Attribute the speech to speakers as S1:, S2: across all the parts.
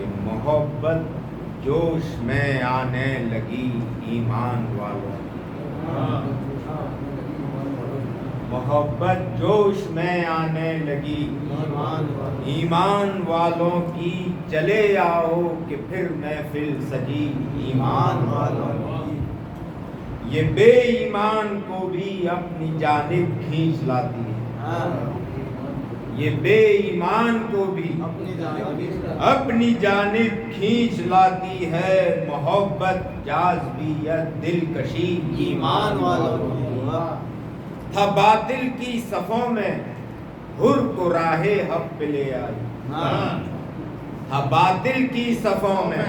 S1: کہ محبت جوش میں آنے لگی ایمان والوں کی، محبت جوش میں آنے لگی ایمان والوں کی، چلے آؤ کہ پھر محفل سجی ایمان والوں کی، یہ بے ایمان کو بھی اپنی جانب کھینچ لاتی ہے، یہ بے ایمان کو بھی اپنی جانب کھینچ لاتی ہے، محبت جاذبیت دلکشی ایمان والوں کی، تھا باطل کی صفوں میں حر کو راہ حق پہ لے آئی، تھا باطل کی صفوں میں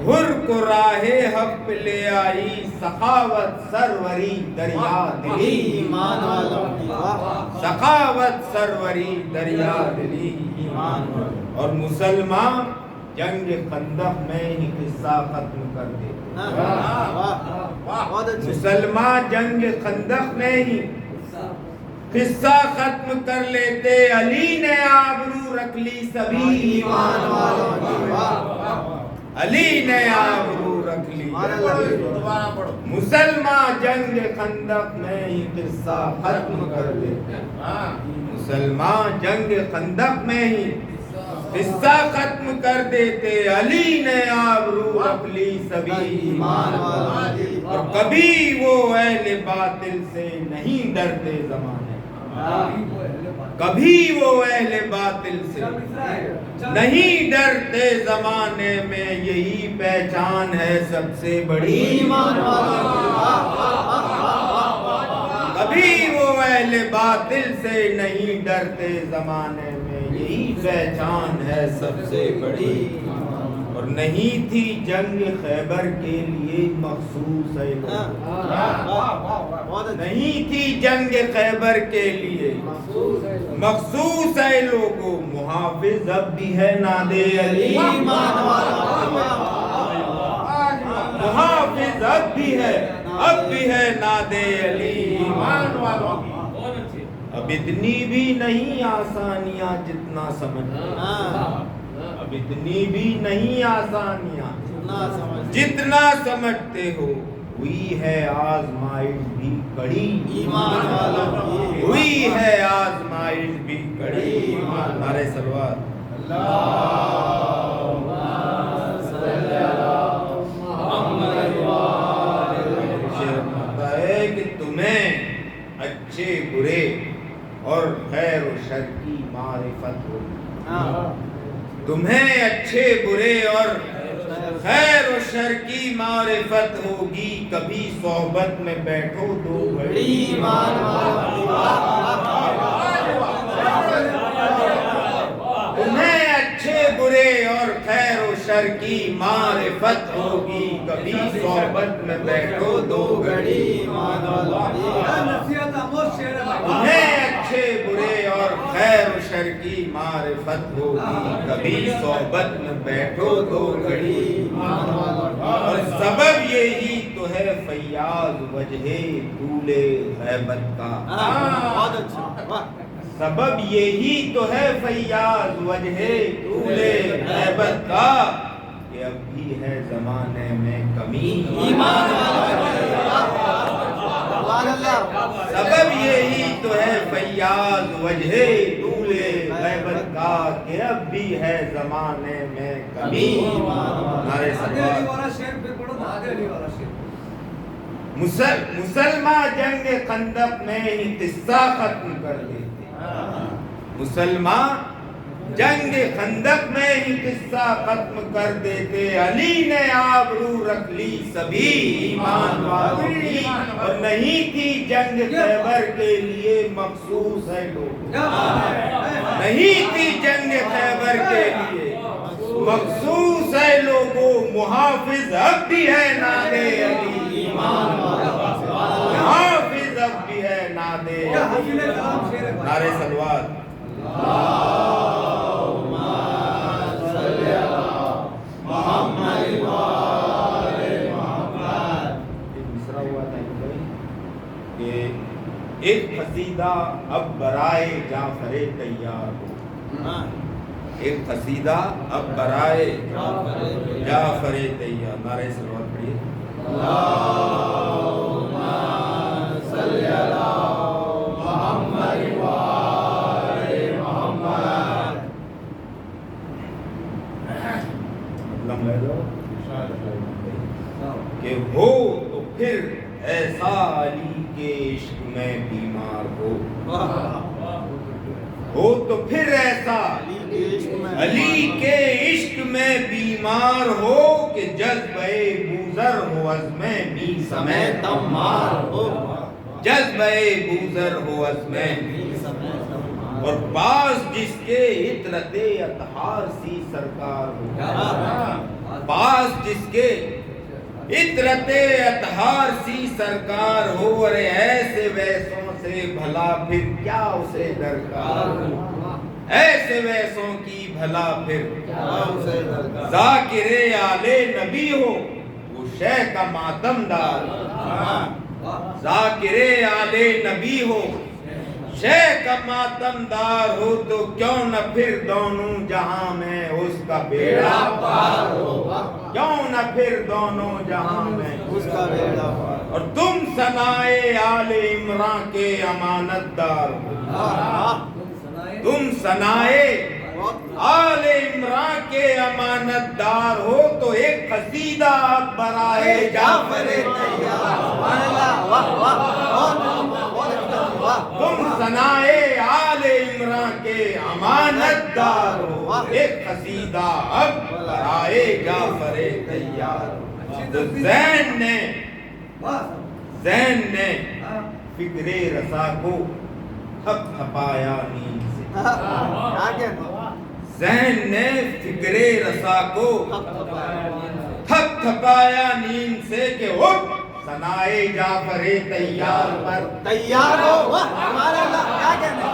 S1: حر کو راہ حق پہ لے آئی، سخاوت سروری دریا دلی ایمان والوں کی، سخاوت سروری دریا دلی ایمان والوں کی، اور مسلمان جنگ خندق میں ہی قصہ ختم کر دیتے، مسلمان جنگ خندق میں ہی قصہ ختم کر لیتے، علی نے آبرو رکھ لی سبھی ایمان والوں کی، علی نے آبرو رکھ لی، مسلمان جنگ خندق میں ہی قصہ ختم کر دیتے، مسلمان جنگ خندق میں ہی قصہ ختم کر دیتے، علی نے آبرو رکھ لی سبھی ایمان والوں کی، اور کبھی وہ اہل باطل سے نہیں ڈرتے زمانے، کبھی وہ اہل باطل سے نہیں ڈرتے زمانے میں، یہی پہچان ہے سب سے بڑی ایمان والوں کی، کبھی وہ اہل باطل سے نہیں ڈرتے زمانے میں، یہی پہچان ہے سب سے بڑی، اور نہیں تھی جنگ خیبر کے لیے مخصوص ہے نہیں تھی جنگ خیبر کے لیے مخصوص ہے لوگوں، محافظ اب بھی ہے نادے علی، محافظ اب بھی ہے نادے علی ایمان والوں کی، اب اتنی بھی نہیں آسانیاں جتنا سمجھتے، اب اتنی بھی نہیں آسانیاں جتنا سمجھتے ہو، ہوئی ہے آزمائش بھی کڑی ایمان والوں کی، ہوئی ہے آزمائش بھی کڑی ایمان، نعرہ صلوات، اللہم صلی علی محمد ہے کہ تمہیں اچھے برے اور خیر و شر کی معرفت ہوگی، تمہیں اچھے برے اور خیر و شر کی معرفت ہوگی، کبھی صحبت میں بیٹھو دو گھڑی ایمان والوں کی، تمہیں اچھے برے اور خیر و شر کی معرفت ہوگی، کبھی صحبت میں بیٹھو دو گھڑی ایمان والوں کی، تمہیں اچھے برے اور خیر و شر کی معرفت ہوگی، کبھی صحبت میں بیٹھو دو گھڑی ایمان والوں کی، اور سبب یہی تو ہے فیاض وجہ طول غیبت کا، سبب یہی تو ہے فیاض وجہ طول غیبت کا، کہ اب بھی ہے زمانے میں کمی ایمان والوں کی، سبب یہی تو ہے فیاض وجہ طول غیبت کا، کہ اب بھی ہے زمانے میں کمی، نعرہ صلوات، مسلمان جنگ خندق میں ہی قصہ ختم کر دیتے، مسلمان جنگ خندق میں ہی قصہ ختم کر دیتے، علی نے آبرو رکھ لی سبھی ایمان والوں کی، اور نہیں تھی جنگ خیبر کے لیے مخصوص ہے لوگ، نہیں تھی جنگ خیبر کے لیے مخصوص ہے لوگوں، محافظ اب بھی ہے نادے علی ایمان والوں کی، محافظ اب بھی ہے نادے علی، نعرہ صلوات، اللہم صلی علی محمد وآل محمد، ایک مصرع ہوا تھا کہ ایک قصیدہ اب برائے جعفر تیار ہو، ایک قصیدہ اب برائے جعفر طیار. نعرہ صلوات پڑھیے.
S2: اللہم صلی علی محمد وآل محمد.
S1: کہ ہو تو پھر ایسا علی کے عشق میں بیمار ہو تو پھر ایسا علی کے عشق میں بیمار ہو کہ جذبہ بوذر ہو عزم می سمیت تمار ہو. جذبہ بوذر ہو عزم اور پاس جس کے عطرت اطہار سی سرکار ہو. پاس جس کے عطرت اطہار سی سرکار ہو. اور ایسے ویسوں سے بھلا پھر کیا اسے درکار ہو. ایسے ویسوں کی بھلا پھر ذاکر آل نبی ہو وہ شیخ کا ماتم دار. ذاکر آل نبی ہو شیخ کا ماتم دار ہو. تو کیوں نہ پھر دونوں جہاں میں اس کا بیڑا پار ہو. کیوں نہ پھر دونوں جہاں میں
S2: اس کا بیڑا پار.
S1: اور تم ثنائے آل عمران کے امانت دار ہو. تم ثنائے آل عمران کے امانت دار ہو. تو ایک قصیدہ برائے جعفر طیار. تم ثنائے آل عمران کے امانت دار ہو. ایک قصیدہ اب برائے جعفر طیار. تو زین نے فکر رسا کو تھپ تھپایا نیند سے. زین نے فکر رسا کو تھپ تھپایا نیند سے کہ اٹھ ثنائے جعفر طیار پر
S2: تیار ہو. ہمارا اللہ کیا کہنا ہے.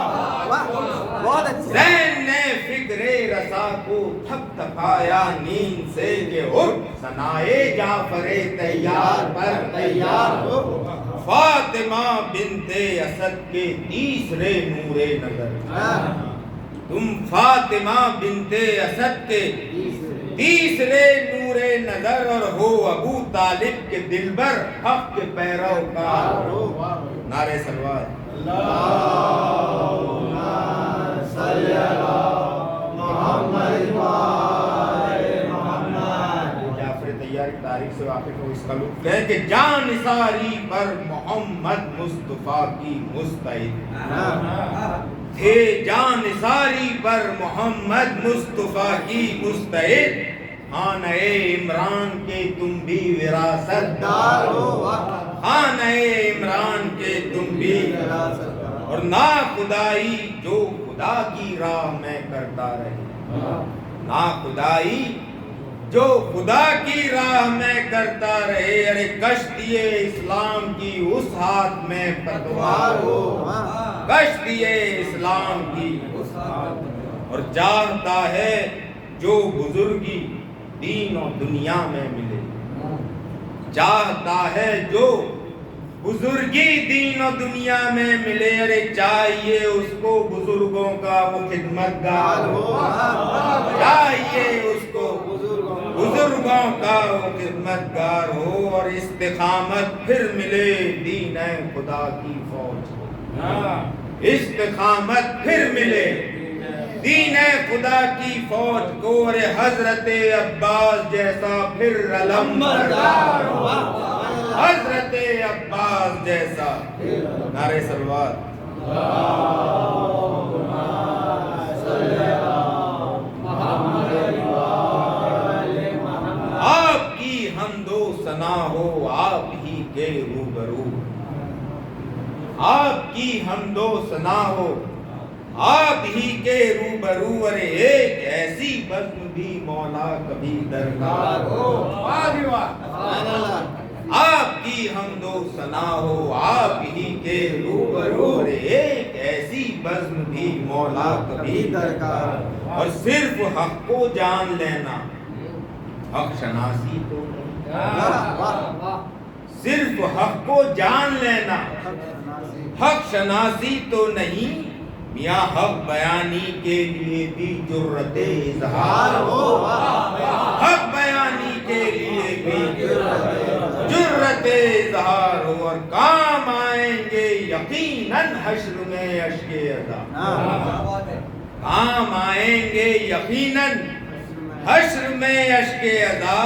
S2: بہت اچھا.
S1: زین نے فکر رسا کو تھپ تھپایا نیند سے کہ اٹھ ثنائے جعفر طیار پر
S2: تیار ہو.
S1: فاطمہ بنت اسد کے تیسرے نور نظر. تم فاطمہ بنت اسد کے تیسرے نور نظر اور ہو ابو طالب کے دلبر حق کے پیروکار ہو. نعرہ صلوات.
S2: اللہم صلی علی محمد وآل محمد.
S1: جعفر طیار کی تاریخ سے واقف ہو. اس کا لطف ہے کہ جان نثاری پر محمد مصطفیٰ کی مستعد تھے. جان نثاری پر محمد مصطفیٰ کی مستعد. خانہ عمران کے تم بھی وراثت دار ہو. خانہ عمران کے تم بھی اور نا خدائی جو خدا کی راہ میں کرتا رہے. نا خدائی جو خدا کی راہ میں کرتا رہے. ارے کشتی اسلام کی اس ہاتھ میں پتوار ہو. کشتی اسلام کی اور چاہتا ہے جو بزرگی دین و دنیا میں ملے. چاہتا ہے جو بزرگی دین و دنیا میں ملے. ارے چاہیے اس کو بزرگوں کا وہ خدمتگار ہو. چاہیے اس کو بزرگوں کا وہ خدمتگار ہو. اور استقامت پھر ملے دین خدا کی فوج کو. استقامت پھر ملے دین خدا کی فوج کو. اور حضرت عباس جیسا پھر علمبردار ہو. حضرت عباس جیسا. نعرہ صلوات.
S2: اللہم صلی علی محمد وآل محمد.
S1: آپ کی حمد و ثنا ہو آپ ہی کے روبرو. آپ کی حمد و ثنا ہو آپ ہی کے روبرو. ارے ایک ایسی بزم بھی مولا کبھی درکار ہو. آپ کی حمد و ثنا ہو آپ ہی کے روبرو. ارے ایک ایسی بزم بھی مولا کبھی درکار. اور صرف حق کو جان لینا حق شناسی تو نہیں. صرف حق کو جان لینا حق شناسی تو نہیں. میاں حق بیانی کے لیے بھی جرت اظہار ہو، حق بیانی کے لیے بھی جرت اظہار ہو، اور کام آئیں گے یقیناً حشر میں اشک ادا، کام آئیں گے یقیناً حشر میں اشک ادا،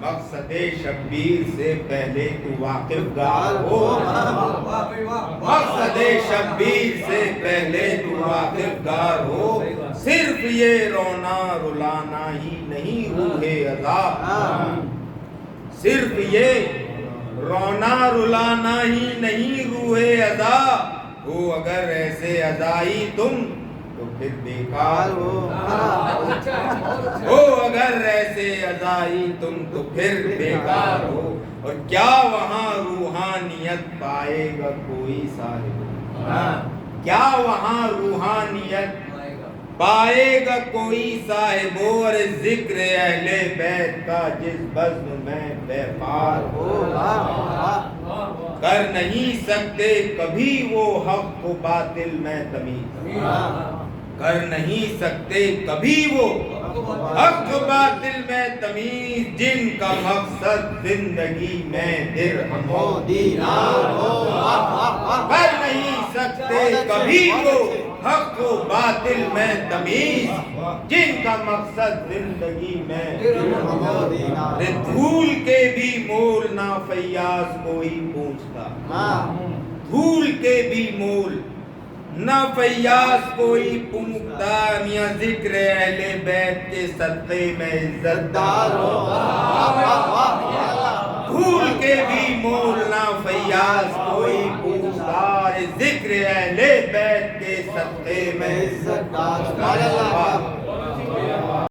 S1: مقصد شبیر سے پہلے تو واقف گار ہو، مقصد شبیر سے پہلے تو واقف گار ہو، صرف یہ رونا رلانا ہی نہیں روح ادا، صرف یہ رونا رلانا ہی نہیں روح ادا، ہو اگر ایسے ادائی تم تو پھر بیکار ہو اگر ایسے ادائی تم تو پھر بیکار ہو، اور کیا وہاں روحانیت پائے گا کوئی صاحب، کیا وہاں روحانیت پائے گا کوئی صاحب، اور ذکر اہل بیت کا جس بزم میں بے پار ہو، کر نہیں سکتے کبھی وہ حق و باطل میں تمیز، کر نہیں سکتے کبھی وہ حق و باطل میں تمیز، جن کا مقصد زندگی میں درہم و دینار ہو، کر نہیں سکتے کبھی وہ حق و باطل میں تمیز، جن کا مقصد زندگی میں درہم و دینار، دھول کے بھی مول نہ فیاض کوئی پوچھتا، دھول کے بھی مول نہ فیاض کوئی پونکتا، میاں ذکر اہل بیت کے صدقے میں عزت دار ہو، دھول کے بھی مول نہ فیاض کوئی پونکتا، ذکر اہل بیت کے صدقے میں عزت دار،